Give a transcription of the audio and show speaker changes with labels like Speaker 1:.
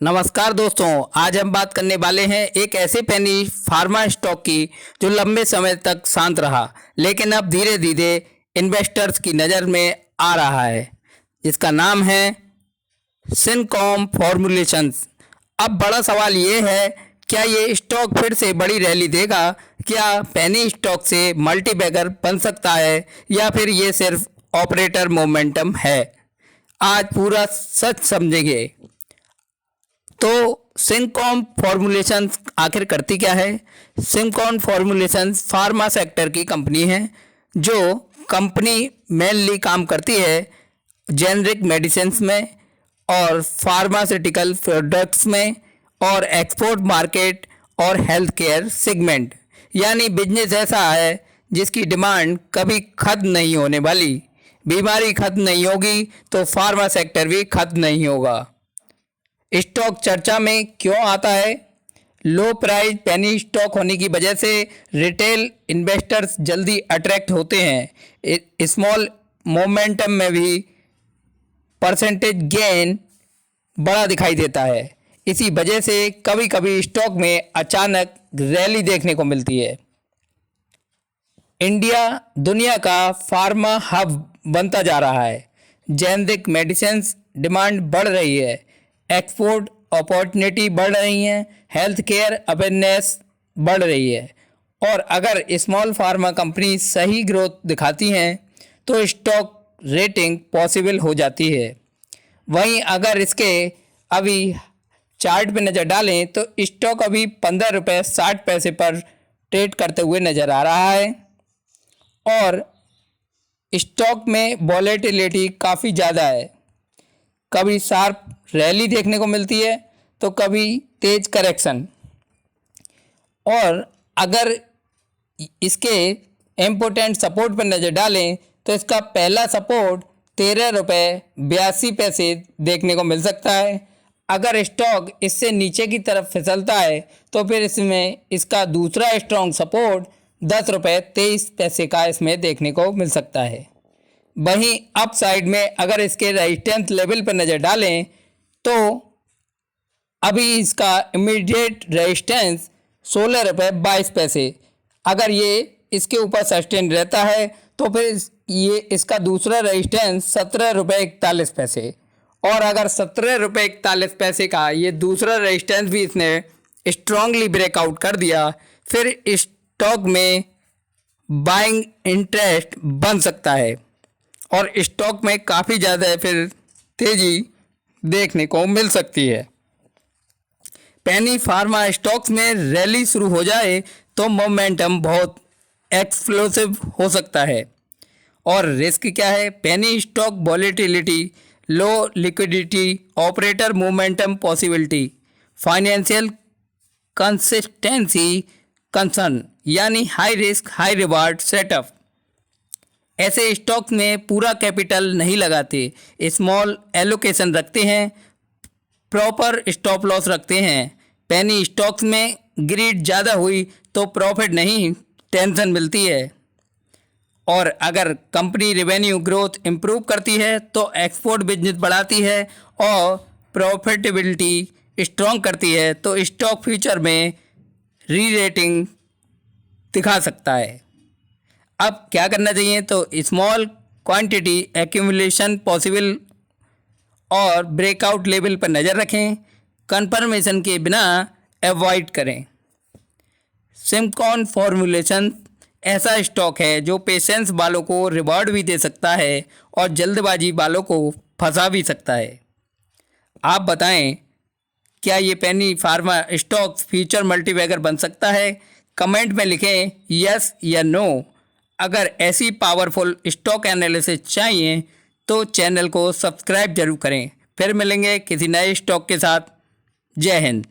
Speaker 1: नमस्कार दोस्तों, आज हम बात करने वाले हैं एक ऐसे पेनी फार्मा स्टॉक की जो लंबे समय तक शांत रहा, लेकिन अब धीरे धीरे इन्वेस्टर्स की नज़र में आ रहा है। इसका नाम है सिनकॉम फॉर्मुलेशंस। अब बड़ा सवाल ये है, क्या ये स्टॉक फिर से बड़ी रैली देगा? क्या पेनी स्टॉक से मल्टीबैगर बन सकता है या फिर ये सिर्फ ऑपरेटर मोमेंटम है? आज पूरा सच समझेंगे। तो सिनकॉम फॉर्मुलेशंस आखिर करती क्या है? सिनकॉम फॉर्मुलेशंस फार्मा सेक्टर की कंपनी है। जो कंपनी मेनली काम करती है जेनरिक मेडिसिन्स में और फार्मास्यूटिकल प्रोडक्ट्स में और एक्सपोर्ट मार्केट और हेल्थ केयर सेगमेंट। यानी बिजनेस ऐसा है जिसकी डिमांड कभी खत्म नहीं होने वाली। बीमारी खत्म नहीं होगी तो फार्मा सेक्टर भी खत्म नहीं होगा। स्टॉक चर्चा में क्यों आता है? लो प्राइस पेनी स्टॉक होने की वजह से रिटेल इन्वेस्टर्स जल्दी अट्रैक्ट होते हैं। स्मॉल मोमेंटम में भी परसेंटेज गेन बड़ा दिखाई देता है। इसी वजह से कभी कभी स्टॉक में अचानक रैली देखने को मिलती है। इंडिया दुनिया का फार्मा हब बनता जा रहा है। जेनरिक मेडिसिन्स डिमांड बढ़ रही है, एक्सपोर्ट अपॉर्चुनिटी बढ़ रही हैं, हेल्थ केयर अवेयरनेस बढ़ रही है। और अगर स्मॉल फार्मा कंपनी सही ग्रोथ दिखाती हैं तो स्टॉक रेटिंग पॉसिबल हो जाती है। वहीं अगर इसके अभी चार्ट पे नज़र डालें तो स्टॉक अभी 15 रुपये 60 पैसे पर ट्रेड करते हुए नज़र आ रहा है और स्टॉक में वॉलेटिलिटी काफ़ी ज़्यादा है। कभी शार्प रैली देखने को मिलती है तो कभी तेज करेक्शन। और अगर इसके इम्पोर्टेंट सपोर्ट पर नज़र डालें तो इसका पहला सपोर्ट 13 रुपये 82 पैसे देखने को मिल सकता है। अगर स्टॉक इससे नीचे की तरफ फिसलता है तो फिर इसमें इसका दूसरा स्ट्रॉन्ग सपोर्ट 10 रुपये 23 पैसे का इसमें देखने को मिल सकता है। वहीं अप साइड में अगर इसके रेजिस्टेंस लेवल पर नज़र डालें तो अभी इसका इमीडिएट रेजिस्टेंस 16 रुपये 22 पैसे। अगर ये इसके ऊपर सस्टेन रहता है तो फिर ये इसका दूसरा रेजिस्टेंस 17 रुपये 41 पैसे। और अगर 17 रुपये 41 पैसे का ये दूसरा रेजिस्टेंस भी इसने स्ट्रांगली ब्रेकआउट कर दिया, फिर स्टॉक में बाइंग इंटरेस्ट बन सकता है और स्टॉक में काफ़ी ज़्यादा फिर तेज़ी देखने को मिल सकती है। पेनी फार्मा स्टॉक्स में रैली शुरू हो जाए तो मोमेंटम बहुत एक्सप्लोसिव हो सकता है। और रिस्क क्या है? Penny stock volatility, low liquidity, operator momentum possibility, financial consistency concern, यानी high risk high reward setup. ऐसे स्टॉक्स में पूरा कैपिटल नहीं लगाते, स्मॉल एलोकेशन रखते हैं, प्रॉपर स्टॉप लॉस रखते हैं। पेनी स्टॉक्स में ग्रीड ज़्यादा हुई तो प्रॉफिट नहीं टेंशन मिलती है। और अगर कंपनी रेवेन्यू ग्रोथ इम्प्रूव करती है तो एक्सपोर्ट बिजनेस बढ़ाती है और प्रॉफिटेबिलिटी स्ट्रॉन्ग करती है तो स्टॉक फ्यूचर में री रेटिंग दिखा सकता है। अब क्या करना चाहिए? तो स्मॉल क्वांटिटी एक्यूमुलेशन पॉसिबल और ब्रेकआउट लेवल पर नज़र रखें, कंफर्मेशन के बिना अवॉइड करें। सिनकॉम फॉर्मुलेशन ऐसा स्टॉक है जो पेशेंस वालों को रिवॉर्ड भी दे सकता है और जल्दबाजी वालों को फंसा भी सकता है। आप बताएं, क्या ये पेनी फार्मा स्टॉक फ्यूचर मल्टीबैगर बन सकता है? कमेंट में लिखें यस या नो। अगर ऐसी पावरफुल स्टॉक एनालिसिस चाहिए तो चैनल को सब्सक्राइब जरूर करें। फिर मिलेंगे किसी नए स्टॉक के साथ। जय हिंद।